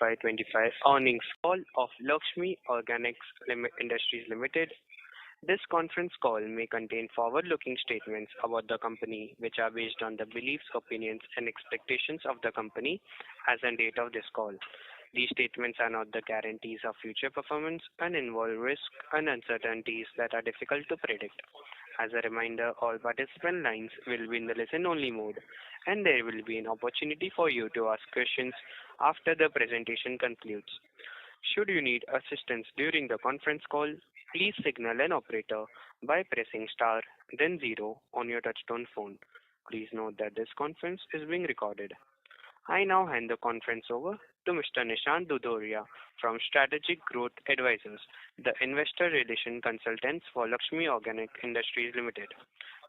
FY25 earnings call of Laxmi Organic Industries Limited. This conference call may contain forward-looking statements about the company, which are based on the beliefs, opinions, and expectations of the company as on date of this call. These statements are not the guarantees of future performance and involve risks and uncertainties that are difficult to predict. As a reminder, all participant lines will be in the listen-only mode, and there will be an opportunity for you to ask questions after the presentation concludes. Should you need assistance during the conference call, please signal an operator by pressing star, then 0 on your touchtone phone. Please note that this conference is being recorded. I now hand the conference over to Mr. Nishant Dudoria from Strategic Growth Advisors, the investor relation consultants for Laxmi Organic Industries Limited.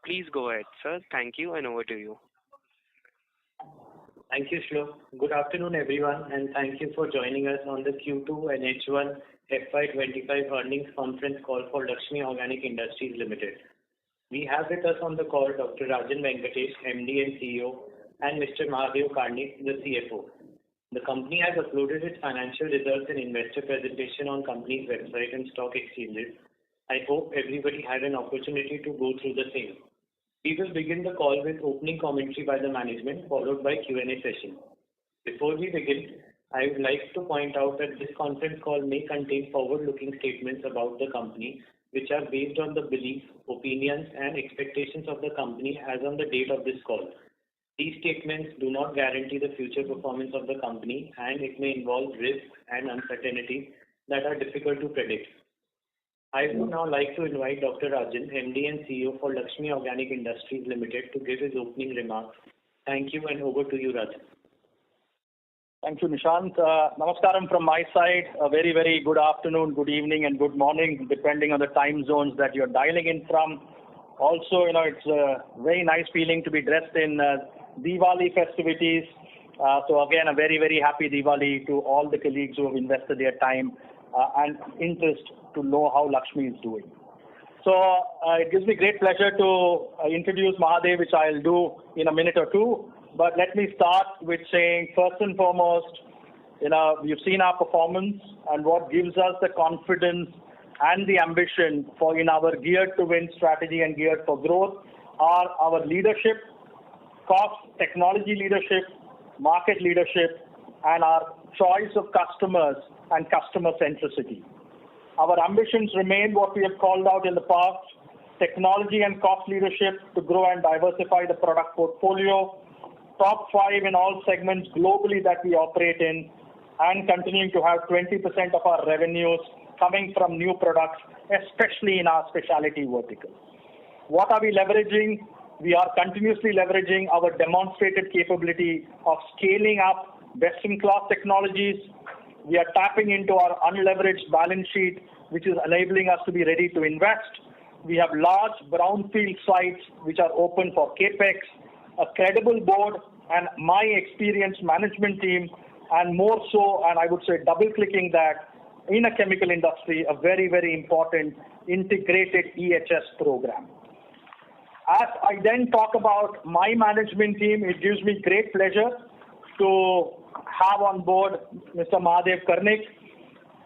Please go ahead, sir. Thank you, and over to you. Thank you, Shlo. Good afternoon, everyone, and thank you for joining us on the Q2 and H1 FY25 earnings conference call for Laxmi Organic Industries Limited. We have with us on the call Dr. Rajan Venkatesh, MD and CEO, and Mr. Mahadev Karnik, the CFO. The company has uploaded its financial results and investor presentation on company's website and stock exchanges. I hope everybody had an opportunity to go through the same. We will begin the call with opening commentary by the management, followed by Q&A session. Before we begin, I would like to point out that this conference call may contain forward-looking statements about the company, which are based on the beliefs, opinions, and expectations of the company as on the date of this call. These statements do not guarantee the future performance of the company, and it may involve risks and uncertainties that are difficult to predict. I would now like to invite Dr. Rajan, MD and CEO for Laxmi Organic Industries Limited, to give his opening remarks. Thank you, and over to you, Rajan. Thank you, Nishant. Namaskaram from my side. A very, very good afternoon, good evening, and good morning, depending on the time zones that you're dialing in from. Also, it's a very nice feeling to be dressed in Diwali festivities. So again, a very, very happy Diwali to all the colleagues who have invested their time and interest to know how Laxmi is doing. So it gives me great pleasure to introduce Mahadev, which I'll do in a minute or two. But let me start with saying, first and foremost, we've seen our performance, and what gives us the confidence and the ambition for in our geared to win strategy and geared for growth are our leadership, cost, technology leadership, market leadership, and our choice of customers and customer centricity. Our ambitions remain what we have called out in the past: technology and cost leadership to grow and diversify the product portfolio, top 5 in all segments globally that we operate in, and continuing to have 20% of our revenues coming from new products, especially in our specialty vertical. What are we leveraging? We are continuously leveraging our demonstrated capability of scaling up best-in-class technologies. We are tapping into our unleveraged balance sheet, which is enabling us to be ready to invest. We have large brownfield sites which are open for CAPEX, a credible board, and my experienced management team, and more so, and I would say double-clicking that, in a chemical industry, a very, very important integrated EHS program. As I then talk about my management team, it gives me great pleasure to have on board Mr. Mahadev Karnik.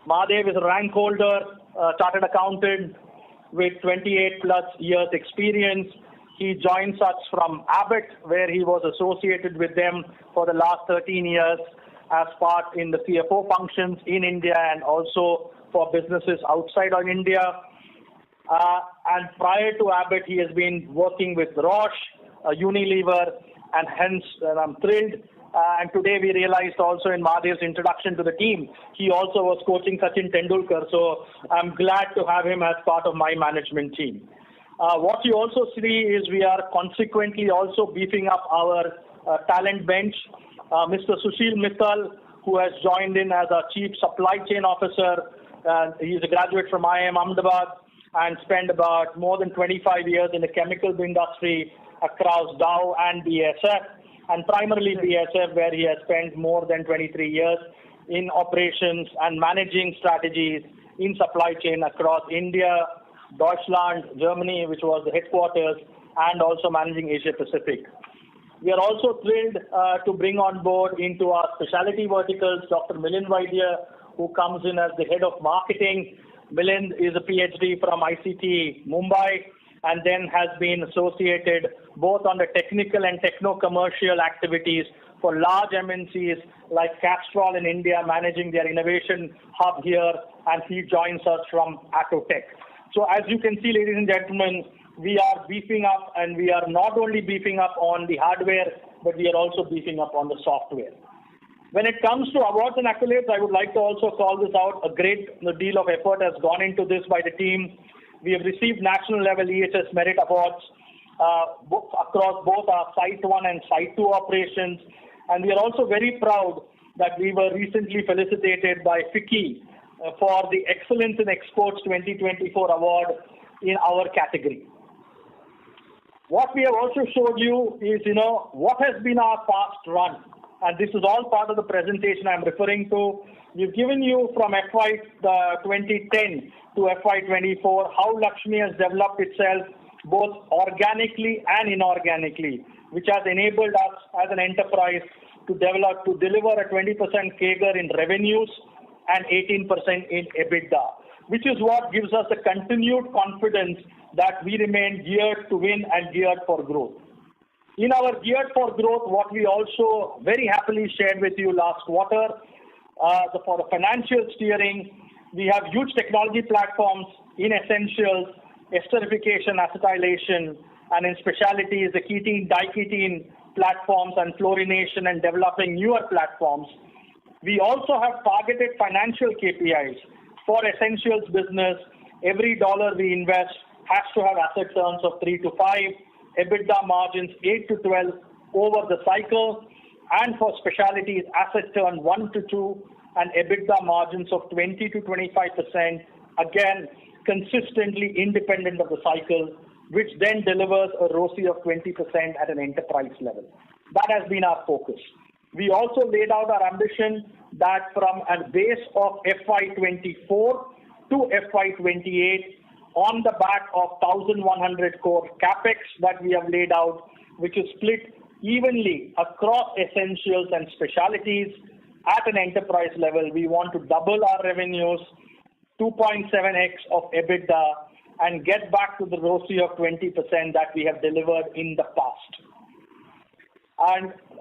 Mahadev is a rank holder, chartered accountant with 28 plus years experience. He joins us from Abbott, where he was associated with them for the last 13 years as part in the CFO functions in India and also for businesses outside of India. And prior to Abbott, he has been working with Roche, Unilever, and hence I'm thrilled. And today we realized also in Mahadev's introduction to the team, he also was coaching Sachin Tendulkar. So I'm glad to have him as part of my management team. What you also see is we are consequently also beefing up our talent bench. Mr. Sushil Mittal, who has joined in as our Chief Supply Chain Officer. He's a graduate from IIM Ahmedabad and spent about more than 25 years in the chemical industry across Dow and BASF, and primarily BASF, where he has spent more than 23 years in operations and managing strategies in supply chain across India, Deutschland, Germany, which was the headquarters, and also managing Asia Pacific. We are also thrilled to bring on board into our specialty verticals Dr. Milind Vaidya, who comes in as the head of marketing. Milind is a PhD from ICT Mumbai and then has been associated both on the technical and techno-commercial activities for large MNCs like Castrol in India, managing their innovation hub here, and he joins us from Atotech. So as you can see, ladies and gentlemen, we are beefing up, and we are not only beefing up on the hardware, but we are also beefing up on the software. When it comes to awards and accolades, I would like to also call this out. A great deal of effort has gone into this by the team. We have received national level EHS merit awards across both our Site 1 and Site 2 operations. And we are also very proud that we were recently felicitated by FICCI for the Excellence in Exports 2024 award in our category. What we have also showed you is, what has been our past run. And this is all part of the presentation I'm referring to. We've given you from FY 2010 to FY24 how Laxmi has developed itself both organically and inorganically, which has enabled us as an enterprise to deliver a 20% CAGR in revenues and 18% in EBITDA, which is what gives us the continued confidence that we remain geared to win and geared for growth. In our geared for growth, what we also very happily shared with you last quarter, for the financial steering, we have huge technology platforms in essentials, esterification, acetylation, and in specialties, the ketene, diketene platforms and fluorination, and developing newer platforms. We also have targeted financial KPIs for essentials business. Every dollar we invest has to have asset turns of 3 to 5, EBITDA margins 8 to 12 over the cycle, and for specialties, asset turn 1 to 2, and EBITDA margins of 20 to 25%, again, consistently independent of the cycle, which then delivers a ROCE of 20% at an enterprise level. That has been our focus. We also laid out our ambition that from a base of FY24 to FY28, on the back of 1,100 crore capex that we have laid out, which is split evenly across essentials and specialties, at an enterprise level, we want to double our revenues, 2.7x of EBITDA, and get back to the ROCE of 20% that we have delivered in the past.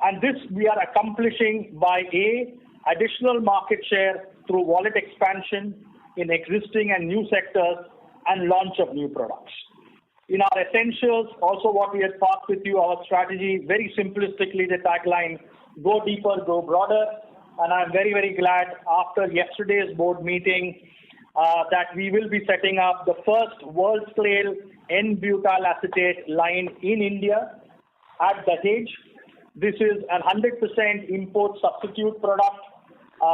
And this we are accomplishing by additional market share through wallet expansion in existing and new sectors and launch of new products. In our essentials, also what we had talked with you, our strategy, very simplistically, the tagline, go deeper, go broader. And I'm very, very glad after yesterday's board meeting that we will be setting up the first world-scale N-butyl acetate line in India at Dahej. This is a 100% import substitute product,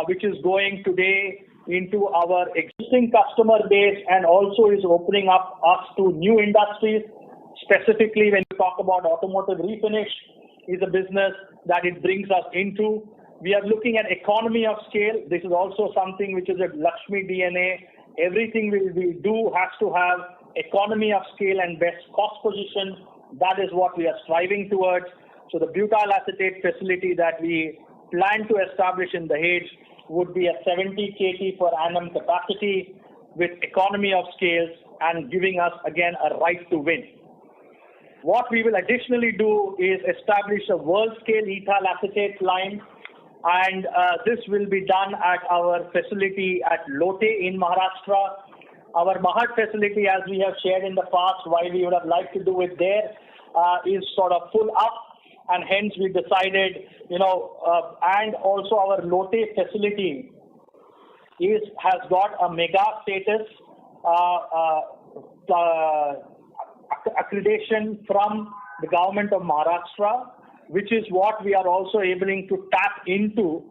which is going today into our existing customer base and also is opening up us to new industries. Specifically, when you talk about automotive refinish, is a business that it brings us into. We are looking at economy of scale. This is also something which is a Laxmi DNA. Everything we do has to have economy of scale and best cost position. That is what we are striving towards. So the butyl acetate facility that we plan to establish in Dahej would be a 70 KT per annum capacity with economy of scales and giving us, again, a right to win. What we will additionally do is establish a world-scale ethyl acetate line, and this will be done at our facility at Lote in Maharashtra. Our Mahad facility, as we have shared in the past, why we would have liked to do it there, is sort of full up, and hence we decided, and also our Lote facility has got a mega status accreditation from the government of Maharashtra, which is what we are also able to tap into.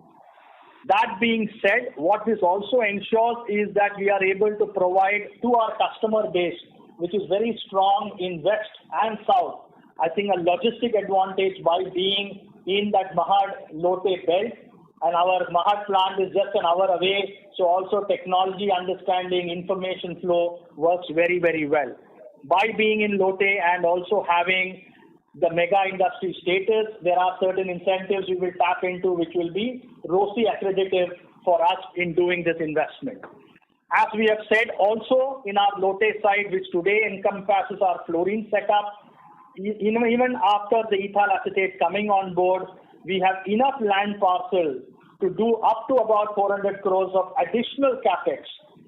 That being said, what this also ensures is that we are able to provide to our customer base, which is very strong in West and South, I think a logistic advantage by being in that Mahad-Lote belt. And our Mahad plant is just an hour away, so also technology understanding, information flow works very, very well. By being in Lote and also having the mega industry status. There are certain incentives we will tap into which will be ROCE accredited for us in doing this investment. As we have said also in our Lote site, which today encompasses our fluorine setup, even after the ethyl acetate coming on board, we have enough land parcel to do up to about 400 crores of additional capex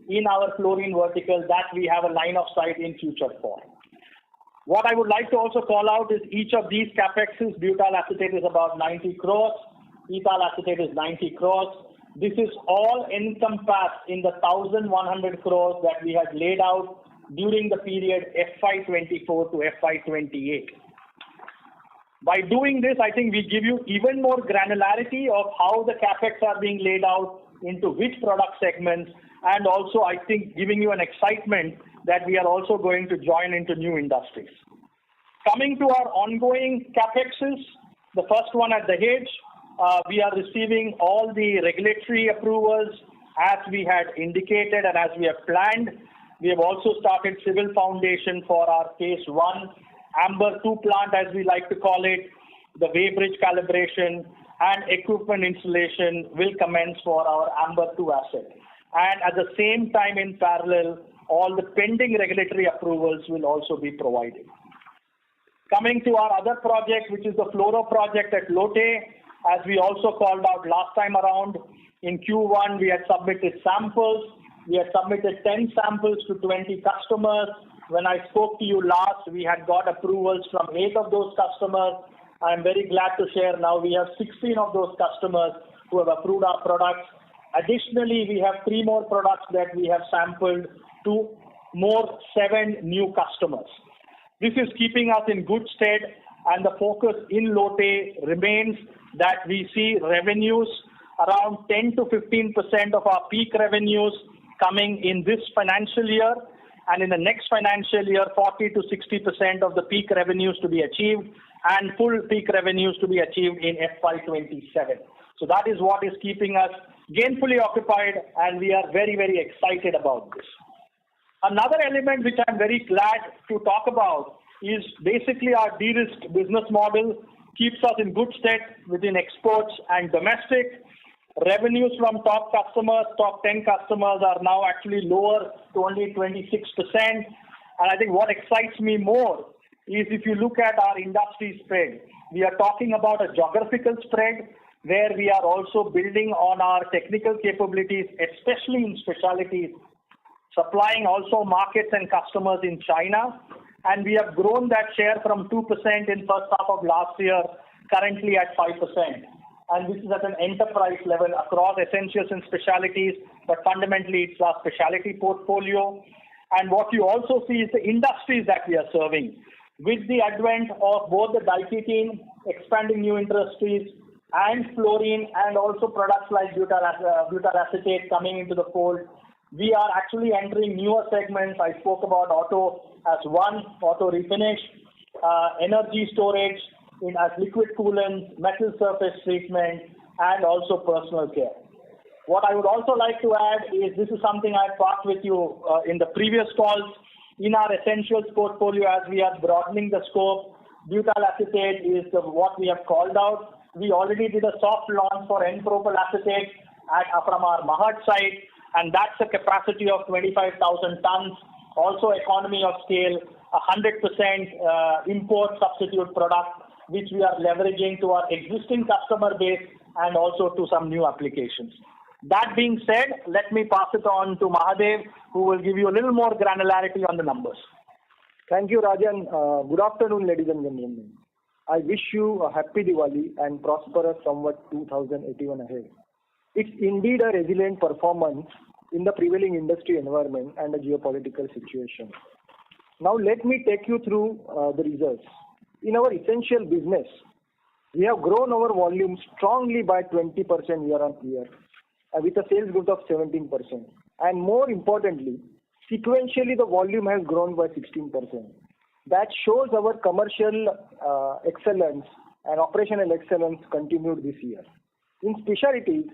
in our fluorine vertical that we have a line of sight in future for. What I would like to also call out is each of these capexes, butyl acetate is about 90 crores, ethyl acetate is 90 crores. This is all encompassed in the 1,100 crores that we had laid out during the period FY24 to FY28. By doing this, I think we give you even more granularity of how the capex are being laid out into which product segments, and also I think giving you an excitement that we are also going to join into new industries. Coming to our ongoing capexes, the first one at Dahej, we are receiving all the regulatory approvals as we had indicated and as we have planned. We have also started civil foundation for our phase 1 Amber 2 plant, as we like to call it. The weighbridge calibration and equipment installation will commence for our Amber 2 asset. And at the same time, in parallel, all the pending regulatory approvals will also be provided. Coming to our other project, which is the fluoro project at Lote, as we also called out last time around, in Q1 we had submitted samples. We had submitted 10 samples to 20 customers. When I spoke to you last, we had got approvals from 8 of those customers. I am very glad to share now we have 16 of those customers who have approved our products. Additionally, we have 3 more products that we have sampled to more 7 new customers. This is keeping us in good stead, and the focus in Lote remains that we see revenues around 10 to 15% of our peak revenues coming in this financial year, and in the next financial year 40 to 60% of the peak revenues to be achieved and full peak revenues to be achieved in FY27. So that is what is keeping us gainfully occupied, and we are very, very excited about this. Another element which I'm very glad to talk about is basically our de-risked business model keeps us in good stead within exports and domestic. Revenues from top customers, top 10 customers are now actually lower to only 26%. And I think what excites me more is if you look at our industry spread, we are talking about a geographical spread where we are also building on our technical capabilities, especially in specialties, supplying also markets and customers in China. And we have grown that share from 2% in first half of last year, currently at 5%. And this is at an enterprise level across essentials and specialties, but fundamentally it's our specialty portfolio. And what you also see is the industries that we are serving. With the advent of both the diketene, expanding new industries, and fluorine, and also products like butyl acetate coming into the fold, we are actually entering newer segments. I spoke about auto as one, auto refinish, energy storage, as liquid coolants, metal surface treatment, and also personal care. What I would also like to add is this is something I talked with you in the previous calls. In our essentials portfolio, as we are broadening the scope, butyl acetate is what we have called out. We already did a soft launch for N-propyl acetate from our Mahad site, and that's a capacity of 25,000 tons. Also economy of scale, 100% import substitute product, which we are leveraging to our existing customer base and also to some new applications. That being said, let me pass it on to Mahadev, who will give you a little more granularity on the numbers. Thank you, Rajan. Good afternoon, ladies and gentlemen. I wish you a happy Diwali and prosperous Samvat 2081 ahead. It's indeed a resilient performance in the prevailing industry environment and the geopolitical situation. Now let me take you through the results. In our essential business, we have grown our volume strongly by 20% year on year, with a sales growth of 17%. And more importantly, sequentially the volume has grown by 16%. That shows our commercial excellence and operational excellence continued this year. In specialties,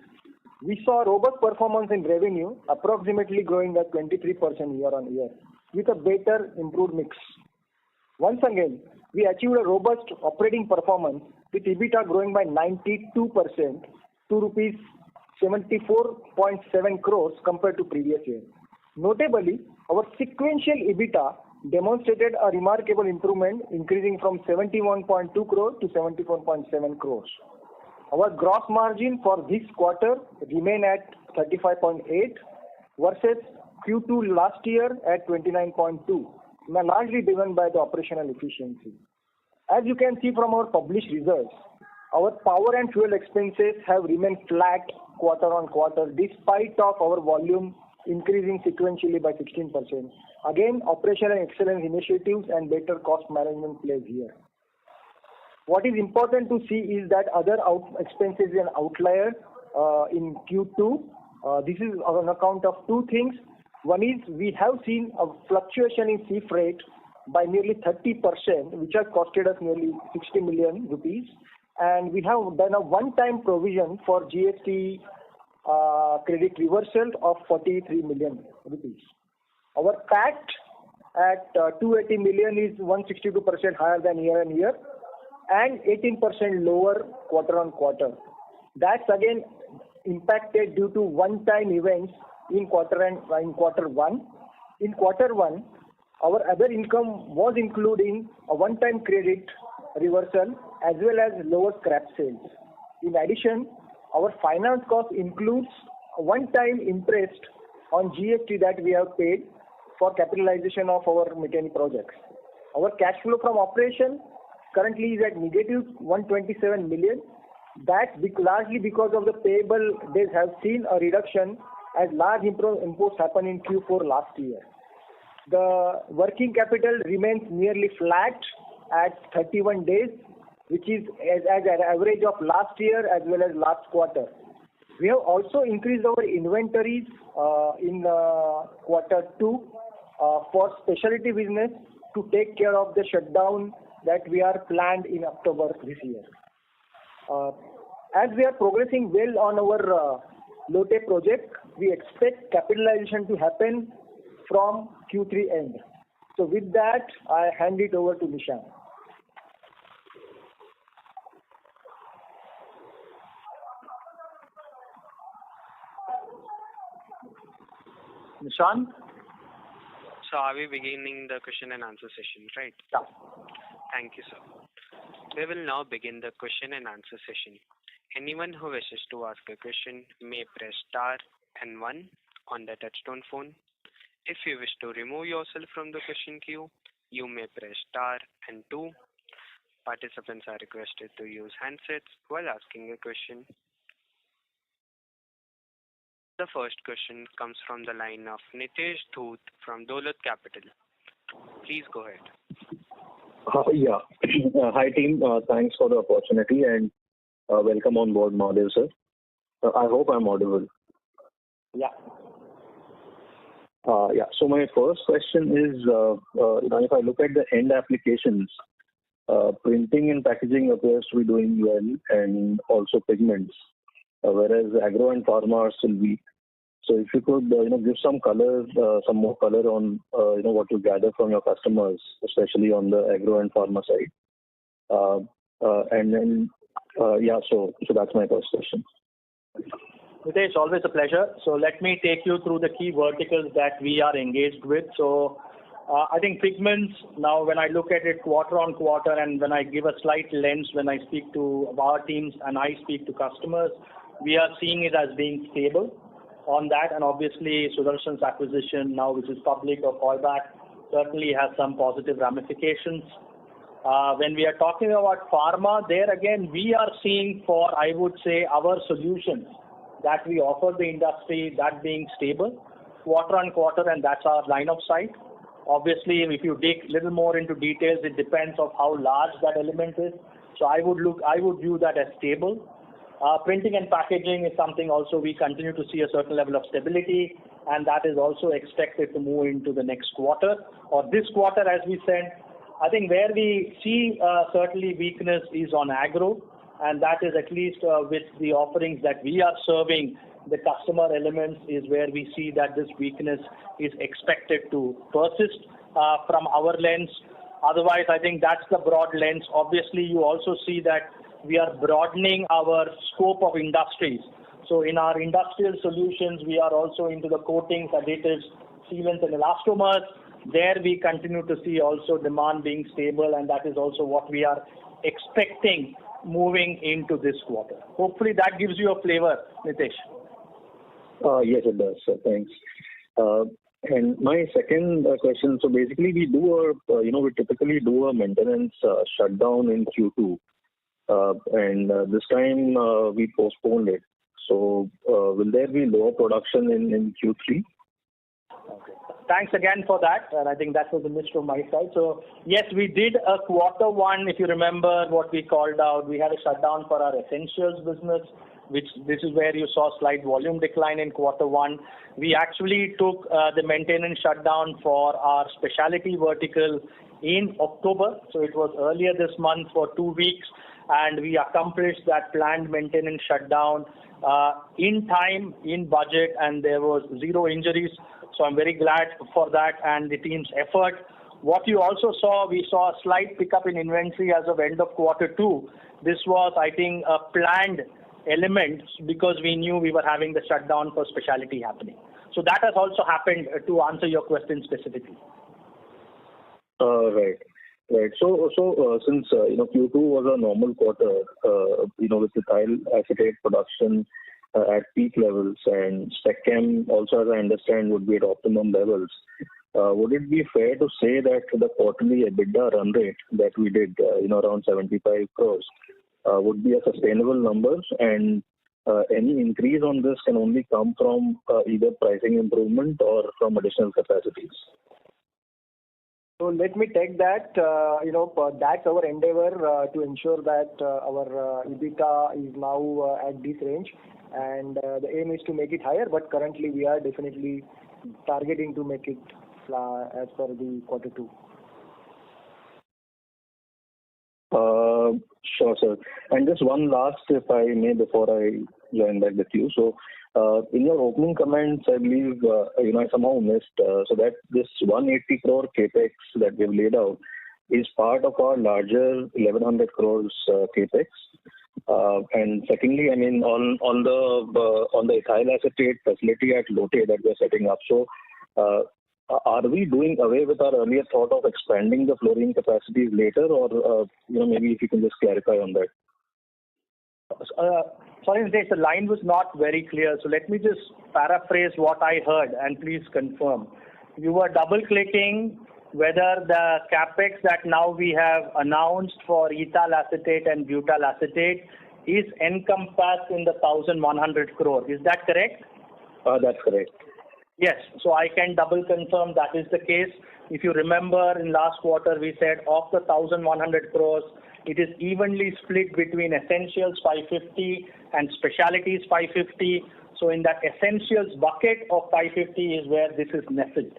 we saw robust performance in revenue, approximately growing at 23% year on year, with a better improved mix. Once again, we achieved a robust operating performance with EBITDA growing by 92% to rupees 74.7 crores compared to previous year. Notably, our sequential EBITDA demonstrated a remarkable improvement, increasing from 71.2 crores to 74.7 crores. Our gross margin for this quarter remained at 35.8 versus Q2 last year at 29.2, largely driven by the operational efficiency. As you can see from our published results, our power and fuel expenses have remained flat quarter on quarter despite of our volume increasing sequentially by 16%. Again, operational excellence initiatives and better cost management plays here. What is important to see is that other expenses and outlier in Q2. This is on account of two things. One is we have seen a fluctuation in sea freight by nearly 30%, which has costed us nearly 60 million rupees. And we have done a one-time provision for GST credit reversal of 43 million rupees. Our PAT at 280 million is 162% higher than year on year and 18% lower quarter on quarter. That's again impacted due to one-time events in quarter one. In quarter one, our other income was including a one-time credit reversal as well as lower scrap sales. In addition, our finance cost includes a one-time interest on GST that we have paid for capitalization of our mechanic projects. Our cash flow from operation currently is at negative 127 million. That's largely because of the payable days have seen a reduction as large imports happened in Q4 last year. The working capital remains nearly flat at 31 days, which is as an average of last year as well as last quarter. We have also increased our inventories in quarter two for specialty business to take care of the shutdown that we are planned in October this year. As we are progressing well on our Lote project, we expect capitalization to happen from Q3 end. So with that, I hand it over to Nishant. Nishant? So are we beginning the question and answer session, right? Yeah. Thank you, sir. We will now begin the question and answer session. Anyone who wishes to ask a question may press star and 1 on the touchtone phone. If you wish to remove yourself from the question queue, you may press star and 2. Participants are requested to use handsets while asking a question. The first question comes from the line of Nitesh Dhoot from Dolat Capital. Please go ahead. Hi team, thanks for the opportunity and welcome on board, Mahadev sir. I hope I'm audible. Yeah. So my first question is, if I look at the end applications, printing and packaging appears to be doing well, and also pigments, whereas agro and pharma are still weak. So if you could, give some more color on, what you gather from your customers, especially on the agro and pharma side. So that's my first question. Nitesh, always a pleasure. So let me take you through the key verticals that we are engaged with. So I think pigments, now when I look at it quarter on quarter and when I give a slight lens when I speak to our teams and I speak to customers, we are seeing it as being stable on that. And obviously Sudarshan's acquisition now, which is public or fallback, certainly has some positive ramifications. When we are talking about pharma, there again, we are seeing for, I would say, our solutions that we offer the industry, that being stable quarter on quarter, and that's our line of sight. Obviously, if you dig a little more into details, it depends on how large that element is. So I would view that as stable. Printing and packaging is something also we continue to see a certain level of stability, and that is also expected to move into the next quarter or this quarter, as we said. I think where we see certainly weakness is on agro, and that is at least with the offerings that we are serving, the customer elements is where we see that this weakness is expected to persist from our lens. Otherwise, I think that's the broad lens. Obviously, you also see that we are broadening our scope of industries. So in our industrial solutions, we are also into the coatings, additives, sealants and elastomers. There we continue to see also demand being stable, and that is also what we are expecting moving into this quarter. Hopefully that gives you a flavor, Nitesh. Yes, it does. Thanks. And my second question, so basically we do we typically do a maintenance shutdown in Q2. And this time we postponed it. So will there be lower production in Q3? Okay. Thanks again for that. And I think that was a miss from my side. So yes, we did a quarter one. If you remember what we called out, we had a shutdown for our essentials business, which this is where you saw slight volume decline in quarter one. We actually took the maintenance shutdown for our specialty vertical in October. So it was earlier this month for 2 weeks, and we accomplished that planned maintenance shutdown in time, in budget, and there was zero injuries. So I'm very glad for that and the team's effort. What you also saw, we saw a slight pickup in inventory as of end of quarter two. This was, I think, a planned element because we knew we were having the shutdown for specialty happening. So that has also happened to answer your question specifically. Right. So since Q2 was a normal quarter, with ethyl acetate production at peak levels and Spec Chem also, as I understand, would be at optimum levels, would it be fair to say that the quarterly EBITDA run rate that we did, around 75 crores, would be a sustainable number, and any increase on this can only come from either pricing improvement or from additional capacities? So let me take that. That's our endeavor to ensure that our EBITDA is now at this range, and the aim is to make it higher. But currently, we are definitely targeting to make it as per the quarter two. Sure, sir. And just one last, if I may, before I join back the queue. So, in your opening comments, I believe, I somehow missed, so that this 180 crore capex that we've laid out is part of our larger 1100 crores capex. And secondly, I mean, on the ethyl acetate facility at Lote that we're setting up. So, are we doing away with our earlier thought of expanding the fluorine capacities later, or maybe if you can just clarify on that? Sorry, Nitesh, the line was not very clear. So let me just paraphrase what I heard and please confirm. You were double-clicking whether the capex that now we have announced for ethyl acetate and butyl acetate is encompassed in the 1,100 crore. Is that correct? That's correct. Yes. So I can double confirm that is the case. If you remember in last quarter, we said of the 1,100 crores, it is evenly split between essentials 550 and specialties 550. So in that essentials bucket of 550 is where this is nestled.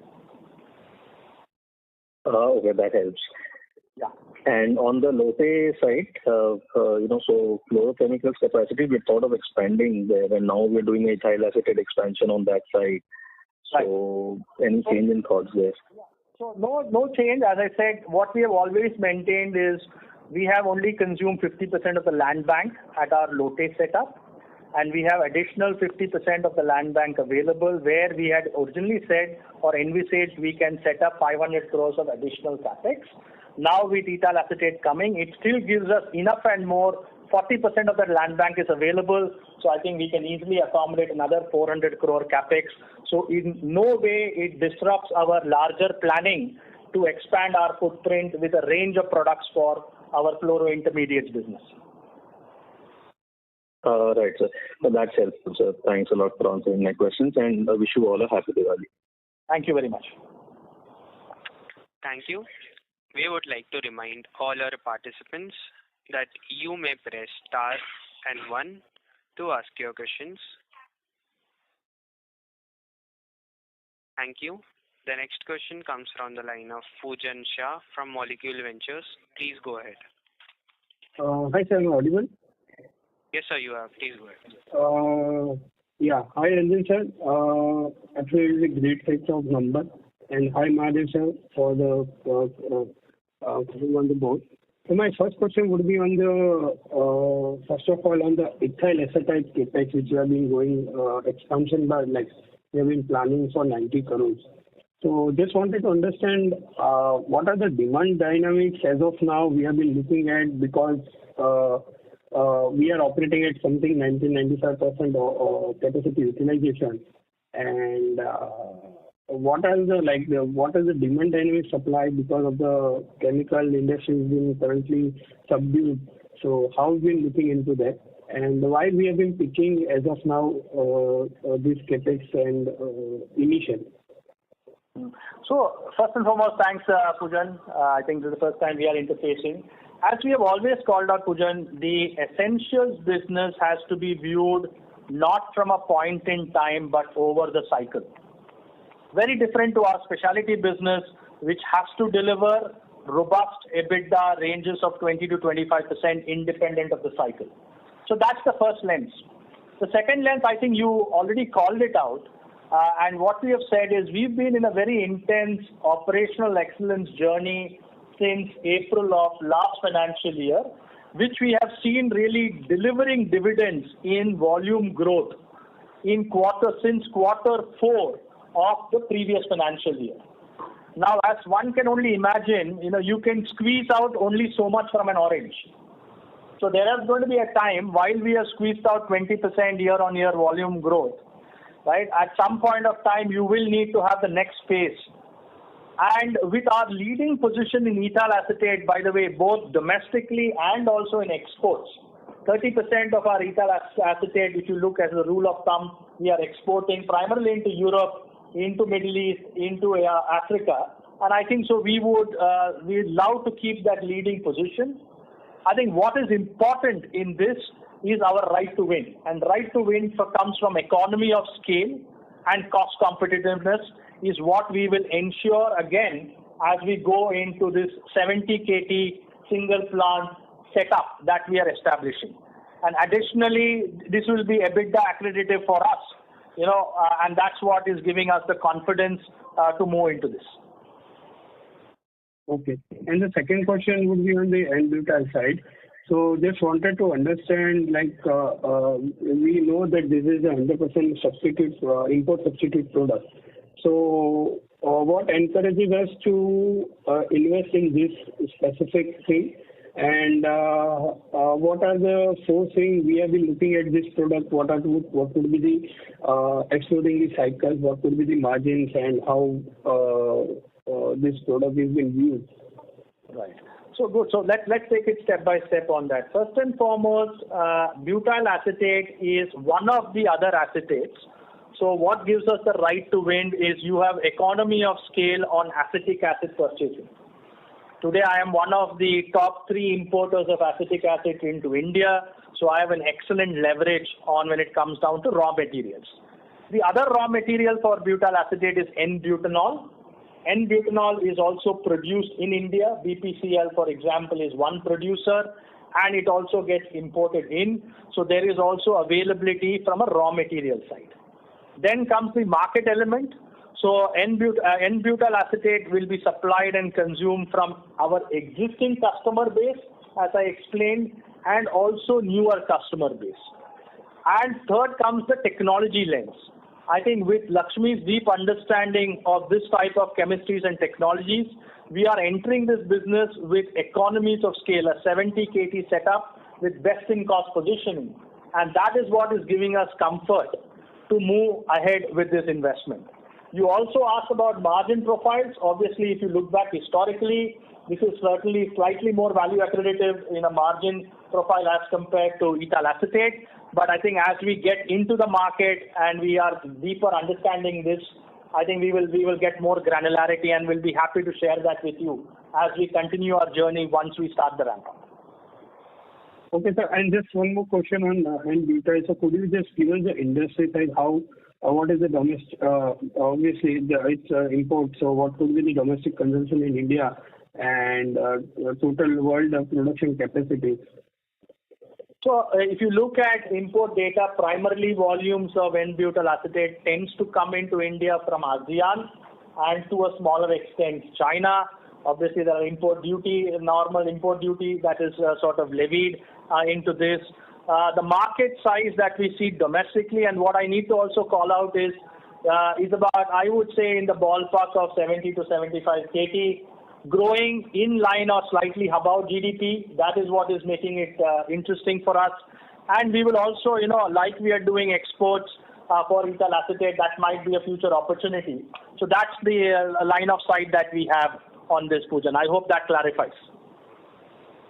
Okay, that helps. Yeah. And on the Lote site, so fluorochemicals capacity, we thought of expanding there, and now we're doing ethyl acetate expansion on that site. So any change in thoughts there? So no change. As I said, what we have always maintained is we have only consumed 50% of the land bank at our Lote setup, and we have additional 50% of the land bank available where we had originally said or envisaged we can set up 500 crores of additional capex. Now with ethyl acetate coming, it still gives us enough and more. 40% of that land bank is available, so I think we can easily accommodate another 400 crore capex. So in no way it disrupts our larger planning to expand our footprint with a range of products for our fluoro intermediates business. Right, sir. That's helpful, sir. Thanks a lot for answering my questions, and I wish you all a happy Diwali. Thank you very much. Thank you. We would like to remind all our participants that you may press star and 1 to ask your questions. Thank you. The next question comes from the line of Pujan Shah from Molecule Ventures. Please go ahead. Hi, sir. Am I audible? Yes, sir, you are. Please go ahead. Yeah. Hi, Ranjan sir. Absolutely great set of numbers. And hi, Mahadev sir, for the on the board. So my first question would be on the first of all on the ethyl acetate capex, which you have been going expansion by we have been planning for 90 crores. So just wanted to understand what are the demand dynamics as of now we have been looking at, because we are operating at something 90-95% or capacity utilization, and what is the demand dynamic supply because of the chemical industry is being currently subdued. So how have we been looking into that, and why we have been pitching as of now this capex and initial. So first and foremost, thanks, Pujan. I think this is the first time we are interfacing. As we have always called out, Pujan, the essentials business has to be viewed not from a point in time, but over the cycle. Very different to our specialty business, which has to deliver robust EBITDA ranges of 20 to 25% independent of the cycle. So that's the first lens. The second lens, I think you already called it out. And what we have said is we've been in a very intense operational excellence journey since April of last financial year, which we have seen really delivering dividends in volume growth since quarter 4 of the previous financial year. Now, as one can only imagine, you can squeeze out only so much from an orange. So there is going to be a time while we have squeezed out 20% year-on-year volume growth. Right? At some point of time, you will need to have the next phase. And with our leading position in ethyl acetate, by the way, both domestically and also in exports, 30% of our ethyl acetate, if you look as a rule of thumb, we are exporting primarily into Europe, into Middle East, into Africa. And I think so we'd love to keep that leading position. I think what is important in this is our right to win. And right to win comes from economy of scale and cost competitiveness is what we will ensure again as we go into this 70 KT single plant setup that we are establishing. And additionally, this will be EBITDA accretive for us, and that's what is giving us the confidence to move into this. Okay. And the second question would be on the N-butyl side. So just wanted to understand, we know that this is a 100% import substitute product. So what encourages us to invest in this specific thing? And what are the sourcing we have been looking at this product? What would be the excluding the cycles? What would be the margins and how this product is being used? Right. So good. So let's take it step by step on that. First and foremost, butyl acetate is one of the other acetates. So what gives us the right to win is you have economy of scale on acetic acid purchasing. Today, I am one of the top 3 importers of acetic acid into India. So I have an excellent leverage on when it comes down to raw materials. The other raw material for butyl acetate is N-butanol. N-butanol is also produced in India. BPCL, for example, is one producer, and it also gets imported in. So there is also availability from a raw material side. Then comes the market element. So N-butyl acetate will be supplied and consumed from our existing customer base, as I explained, and also newer customer base. And third comes the technology lens. I think with Laxmi's deep understanding of this type of chemistries and technologies, we are entering this business with economies of scale, a 70 KT setup with best-in-cost positioning. And that is what is giving us comfort to move ahead with this investment. You also asked about margin profiles. Obviously, if you look back historically, this is certainly slightly more value accretive in a margin profile as compared to ethyl acetate. But I think as we get into the market and we are deeper understanding this, I think we will get more granularity and we'll be happy to share that with you as we continue our journey once we start the ramp up. Okay, sir. And just one more question on N-butyl. So could you just give us the industry side, what is the domestic, obviously it's import, so what could be the domestic consumption in India and total world production capacity? So if you look at import data, primarily volumes of N-butyl acetate tends to come into India from ASEAN and to a smaller extent China. Obviously, there are import duty, normal import duty that is sort of levied into this. The market size that we see domestically, and what I need to also call out is about, I would say, in the ballpark of 70 to 75 KT, growing in line or slightly above GDP. That is what is making it interesting for us. And we will also, like we are doing exports for ethyl acetate, that might be a future opportunity. So that's the line of sight that we have on this, Poojan. I hope that clarifies.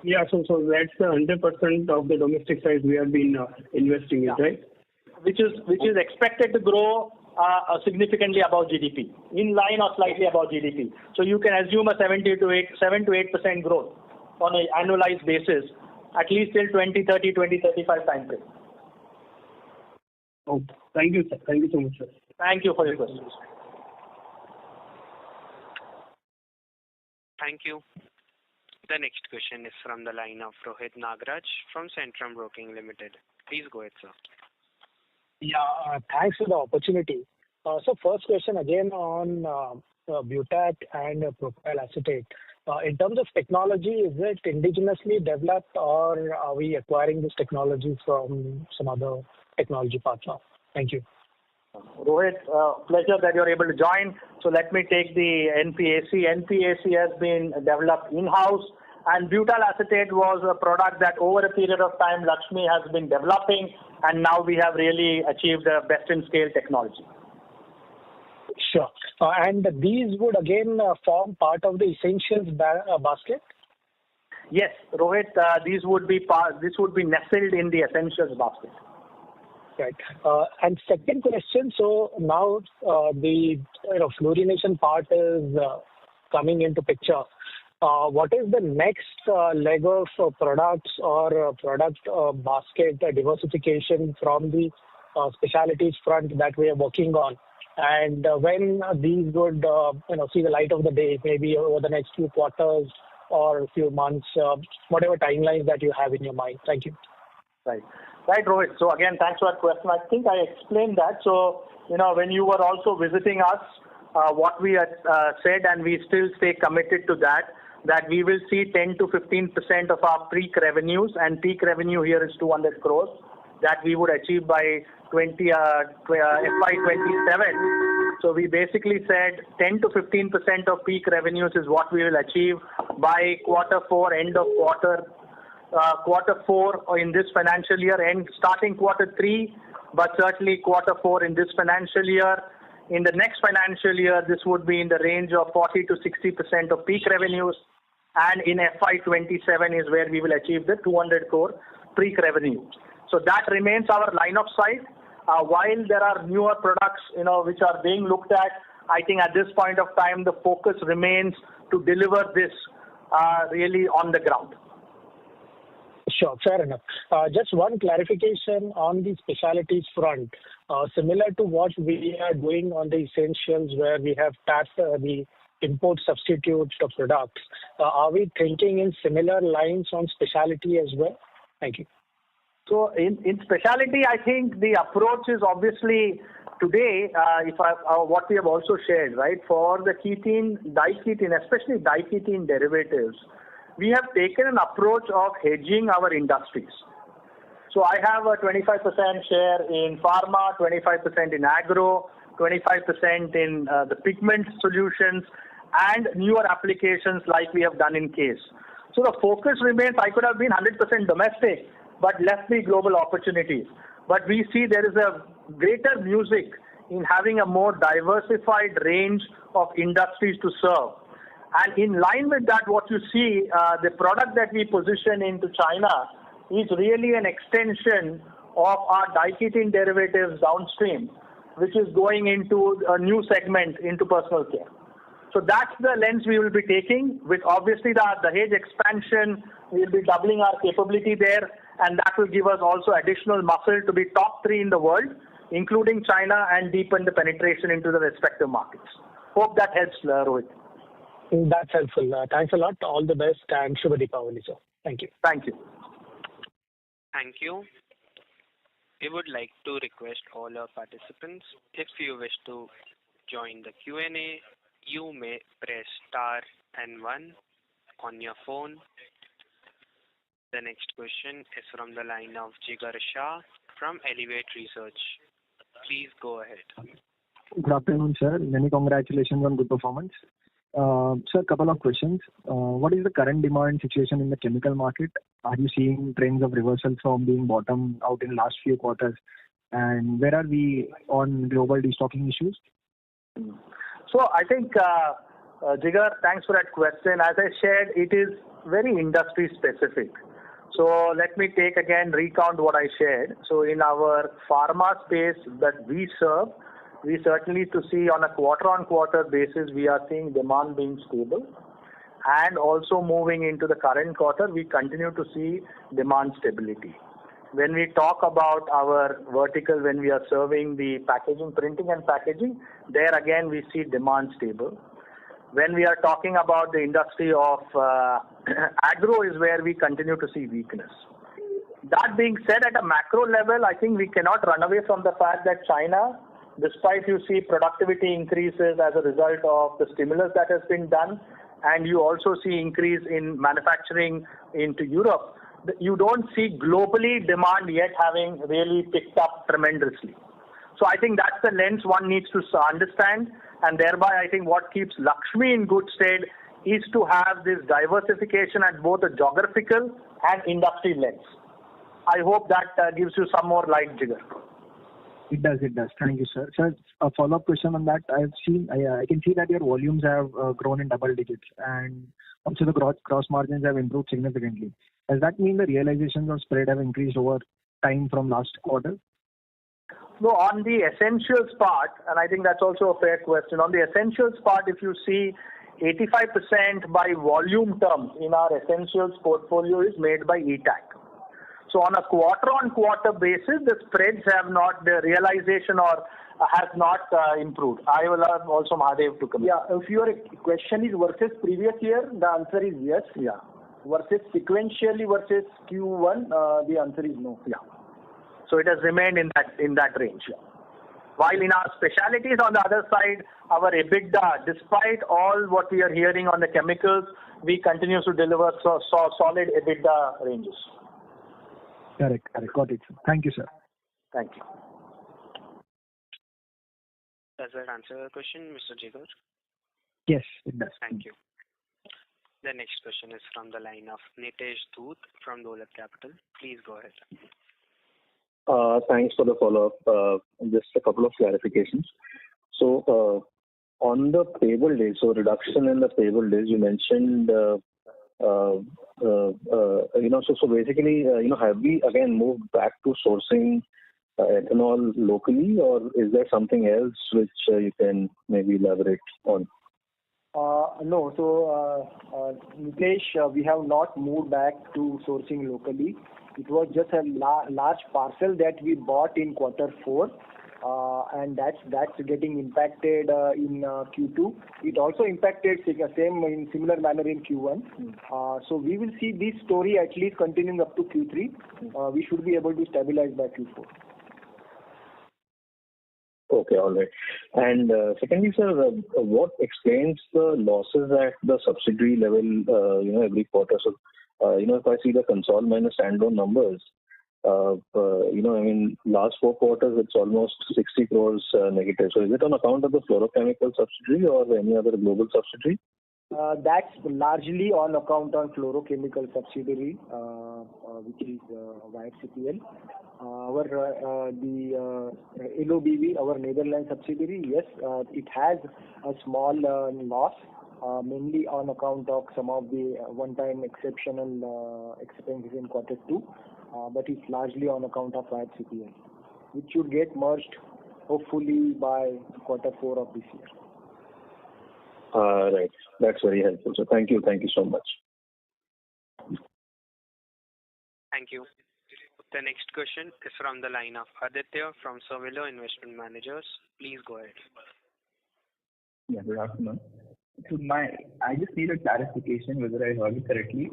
Yeah, so that's the 100% of the domestic size we have been investing in, right? Which is expected to grow significantly above GDP, in line or slightly above GDP. So you can assume a 7 to 8% growth on an annualized basis, at least till 2030, 2035 time frame. Oh, thank you, sir. Thank you so much, sir. Thank you for your questions. Thank you. The next question is from the line of Rohit Nagraj from Centrum Broking Limited. Please go ahead, sir. Yeah, thanks for the opportunity. So first question again on butat and propyl acetate. In terms of technology, is it indigenously developed or are we acquiring this technology from some other technology partner? Thank you. Rohit, pleasure that you're able to join. So let me take the NPAC. NPAC has been developed in-house, and butyl acetate was a product that over a period of time Laxmi has been developing, and now we have really achieved a best-in-scale technology. Sure. And these would again form part of the essentials basket? Yes, Rohit, this would be nestled in the essentials basket. Right. And second question, so now the fluorination part is coming into picture. What is the next leg of products or product basket diversification from the specialties front that we are working on? And when these would see the light of the day, maybe over the next few quarters or a few months, whatever timelines that you have in your mind. Thank you. Right, Rohit. So again, thanks for that question. I think I explained that. So, when you were also visiting us, what we had said, and we still stay committed to that we will see 10 to 15% of our peak revenues, and peak revenue here is 200 crores, that we would achieve by FY27. So we basically said 10 to 15% of peak revenues is what we will achieve by quarter four, end of quarter four in this financial year, and starting quarter three, but certainly quarter four in this financial year. In the next financial year, this would be in the range of 40 to 60% of peak revenues, and in FY27 is where we will achieve the 200 crore peak revenue. So that remains our line of sight. While there are newer products, which are being looked at, I think at this point of time, the focus remains to deliver this really on the ground. Sure, fair enough. Just one clarification on the specialties front. Similar to what we are doing on the essentials where we have tapped the import substitute of products, are we thinking in similar lines on specialty as well? Thank you. So in specialty, I think the approach is obviously today, what we have also shared, right, for the ketene, diketene, especially diketene derivatives, we have taken an approach of hedging our industries. So I have a 25% share in pharma, 25% in agro, 25% in the pigment solutions, and newer applications like we have done in case. So the focus remains, I could have been 100% domestic, but left the global opportunities. But we see there is a greater music in having a more diversified range of industries to serve. And in line with that, what you see, the product that we position into China is really an extension of our diketene derivatives downstream, which is going into a new segment into personal care. So that's the lens we will be taking. With obviously the Dahej expansion, we will be doubling our capability there, and that will give us also additional muscle to be top three in the world, including China, and deepen the penetration into the respective markets. Hope that helps, Rohit. That's helpful. Thanks a lot. All the best, and Shubha Deepavali, sir. Thank you. Thank you. Thank you. We would like to request all our participants, if you wish to join the Q&A, you may press star and one on your phone. The next question is from the line of Jigar Shah from Elevate Research. Please go ahead. Good afternoon, sir. Many congratulations on good performance. Sir, a couple of questions. What is the current demand situation in the chemical market? Are you seeing trends of reversal from being bottom out in last few quarters? And where are we on global destocking issues? So I think, Jigar, thanks for that question. As I shared, it is very industry specific. So let me recount what I shared. So in our pharma space that we serve, we certainly to see on a quarter-on-quarter basis, we are seeing demand being stable. And also moving into the current quarter, we continue to see demand stability. When we talk about our vertical, when we are serving the packaging, printing and packaging, there again we see demand stable. When we are talking about the industry of agro is where we continue to see weakness. That being said, at a macro level, I think we cannot run away from the fact that China, despite you see productivity increases as a result of the stimulus that has been done, and you also see increase in manufacturing into Europe, you don't see globally demand yet having really picked up tremendously. So I think that's the lens one needs to understand, and thereby I think what keeps Laxmi in good state is to have this diversification at both a geographical and industry lens. I hope that gives you some more light, Jigar. It does. Thank you, sir. Sir, a follow-up question on that. I can see that your volumes have grown in double digits, and also the gross margins have improved significantly. Does that mean the realizations of spread have increased over time from last quarter? No, on the essentials part, and I think that's also a fair question. On the essentials part, if you see 85% by volume terms in our essentials portfolio is made by ETAC. So on a quarter-on-quarter basis, the spreads have not, the realization or has not improved. I will have also Mahadev to comment. Yeah, if your question is versus previous year, the answer is yes. Yeah. Versus sequentially versus Q1, the answer is no. Yeah. So it has remained in that range. Yeah. While in our specialties on the other side, our EBITDA, despite all what we are hearing on the chemicals, we continue to deliver solid EBITDA ranges. Correct. Got it. Thank you, sir. Thank you. Does that answer your question, Mr. Jigar? Yes, it does. Thank you. The next question is from the line of Nitesh Dhoot from Dolat Capital. Please go ahead. Thanks for the follow-up. Just a couple of clarifications. So on the payable days, so reduction in the payable days, you mentioned, so basically, have we again moved back to sourcing ethanol locally, or is there something else which you can maybe elaborate on? No. So, Nitesh, we have not moved back to sourcing locally. It was just a large parcel that we bought in Q4, and that's getting impacted in Q2. It also impacted same in similar manner in Q1. So we will see this story at least continuing up to Q3. We should be able to stabilize by Q4. Okay, all right. And secondly, sir, what explains the losses at the subsidiary level, every quarter? So, if I see the consol minus standalone numbers, last 4 quarters, it's almost 60 crores negative. So is it on account of the fluorochemical subsidiary or any other global subsidiary? That's largely on account of fluorochemical subsidiary, which is YFCPL. The LOBV, our Netherlands subsidiary, yes, it has a small loss, mainly on account of some of the one-time exceptional expenses in Q2, but it's largely on account of YFCPL, which should get merged hopefully by Q4 of this year. Right. That's very helpful. So thank you so much. Thank you. The next question is from the line of Aditya from Savilo Investment Managers. Please go ahead. Yeah, good afternoon. So I just need a clarification whether I heard it correctly.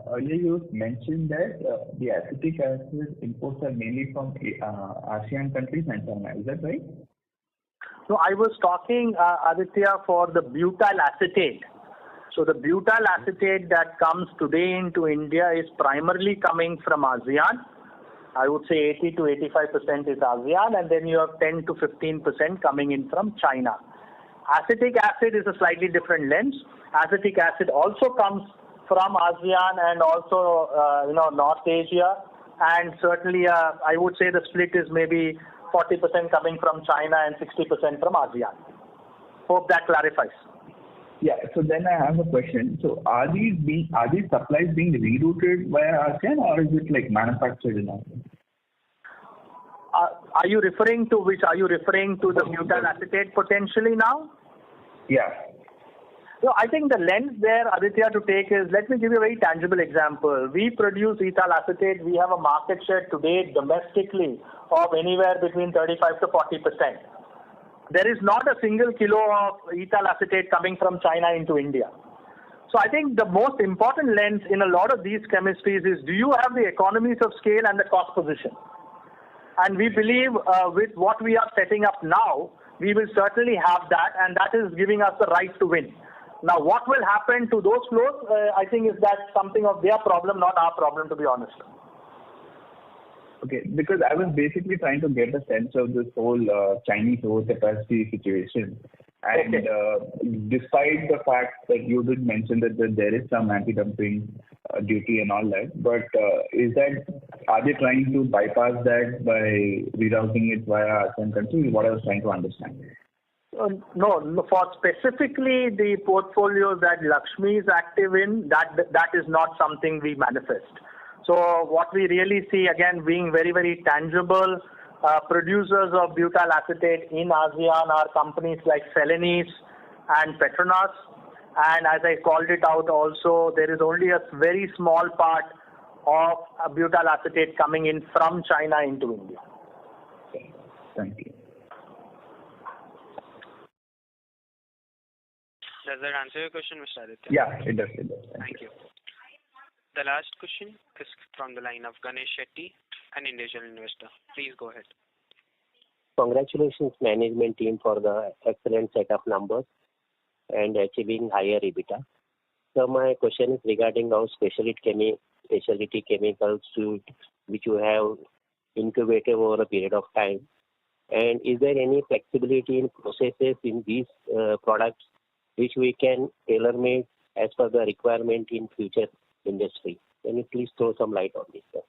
Earlier you mentioned that the acetic acid imports are mainly from ASEAN countries and China. Is that right? So I was talking, Aditya, for the butyl acetate. So the butyl acetate that comes today into India is primarily coming from ASEAN. I would say 80 to 85% is ASEAN, and then you have 10 to 15% coming in from China. Acetic acid is a slightly different lens. Acetic acid also comes from ASEAN and also North Asia, and certainly I would say the split is maybe 40% coming from China and 60% from ASEAN. Hope that clarifies. Yeah. So then I have a question. So are these supplies being rerouted via ASEAN, or is it like manufactured in ASEAN? Are you referring to which? Are you referring to the butyl acetate potentially now? Yeah. So I think the lens there, Aditya, to take is, let me give you a very tangible example. We produce ethyl acetate. We have a market share today domestically of anywhere between 35 to 40%. There is not a single kilo of ethyl acetate coming from China into India. So I think the most important lens in a lot of these chemistries is, do you have the economies of scale and the cost position? And we believe with what we are setting up now, we will certainly have that, and that is giving us the right to win. Now, what will happen to those flows, I think is that something of their problem, not our problem, to be honest. Okay, because I was basically trying to get a sense of this whole Chinese overcapacity situation. And despite the fact that you did mention that there is some anti-dumping duty and all that, but are they trying to bypass that by rerouting it via ASEAN countries? What I was trying to understand. No, for specifically the portfolios that Laxmi is active in, that is not something we manifest. So what we really see, again, being very, very tangible, producers of butyl acetate in ASEAN are companies like Celanese and Petronas. And as I called it out also, there is only a very small part of butyl acetate coming in from China into India. Okay. Thank you. Does that answer your question, Mr. Aditya? Yeah, it does. Thank you. The last question is from the line of Ganesh Shetty, an individual investor. Please go ahead. Congratulations, management team, for the excellent set of numbers and achieving higher EBITDA. So my question is regarding our specialty chemicals suite, which you have incubated over a period of time. And is there any flexibility in processes in these products which we can tailor-make as per the requirement in future industry? Can you please throw some light on this, sir?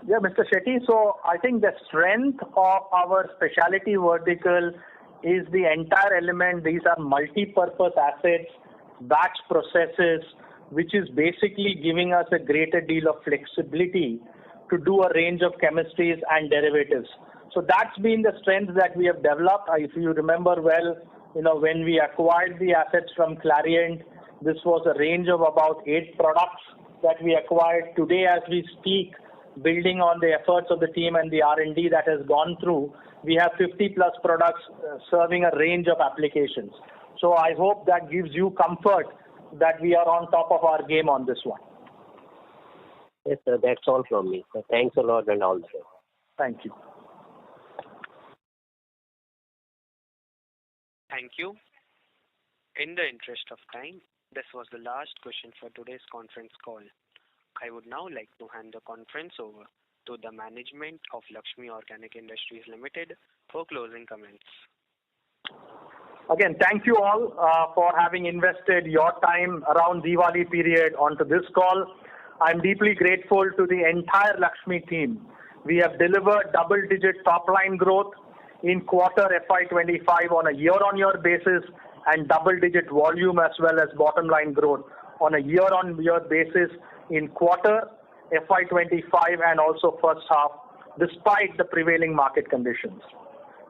Yeah, Mr. Shetty. So I think the strength of our specialty vertical is the entire element. These are multi-purpose assets, batch processes, which is basically giving us a greater deal of flexibility to do a range of chemistries and derivatives. So that's been the strength that we have developed. If you remember well, when we acquired the assets from Clariant, this was a range of about 8 products that we acquired. Today, as we speak, building on the efforts of the team and the R&D that has gone through, we have 50 plus products serving a range of applications. So I hope that gives you comfort that we are on top of our game on this one. Yes, sir. That's all from me. So thanks a lot and all the best. Thank you. Thank you. In the interest of time, this was the last question for today's conference call. I would now like to hand the conference over to the management of Laxmi Organic Industries Limited for closing comments. Again, thank you all for having invested your time around Diwali period onto this call. I'm deeply grateful to the entire Laxmi team. We have delivered double-digit top-line growth in quarter FY25 on a year-on-year basis and double-digit volume as well as bottom-line growth on a year-on-year basis in quarter FY25 and also first half, despite the prevailing market conditions.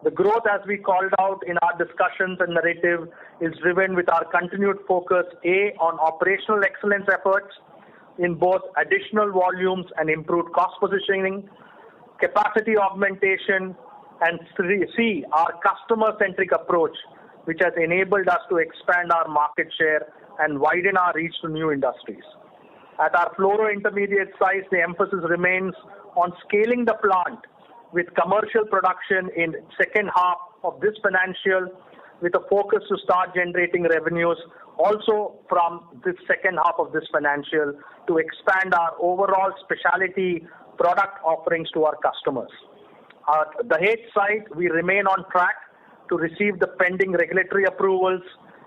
The growth, as we called out in our discussions and narrative, is driven with our continued focus, A, on operational excellence efforts in both additional volumes and improved cost positioning, capacity augmentation, and C, our customer-centric approach, which has enabled us to expand our market share and widen our reach to new industries. At our fluoro intermediate sites, the emphasis remains on scaling the plant with commercial production in second half of this financial, with a focus to start generating revenues also from this second half of this financial to expand our overall specialty product offerings to our customers. At the Dahej site, we remain on track to receive the pending regulatory approvals,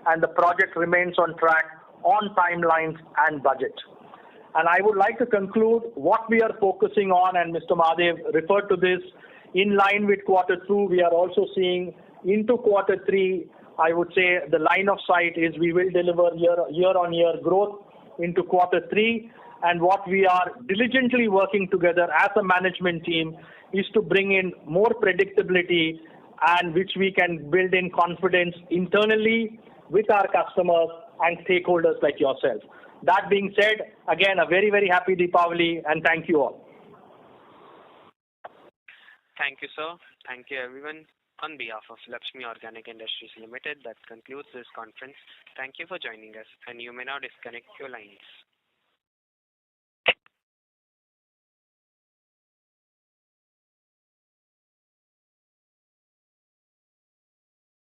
and the project remains on track on timelines and budget. And I would like to conclude what we are focusing on, and Mr. Mahadev referred to this, in line with quarter two, we are also seeing into quarter three. I would say the line of sight is we will deliver year-on-year growth into quarter three, and what we are diligently working together as a management team is to bring in more predictability and which we can build in confidence internally with our customers and stakeholders like yourself. That being said, again, a very, very happy Deepavali, and thank you all. Thank you, sir. Thank you, everyone. On behalf of Laxmi Organic Industries Limited, that concludes this conference. Thank you for joining us, and you may now disconnect your lines.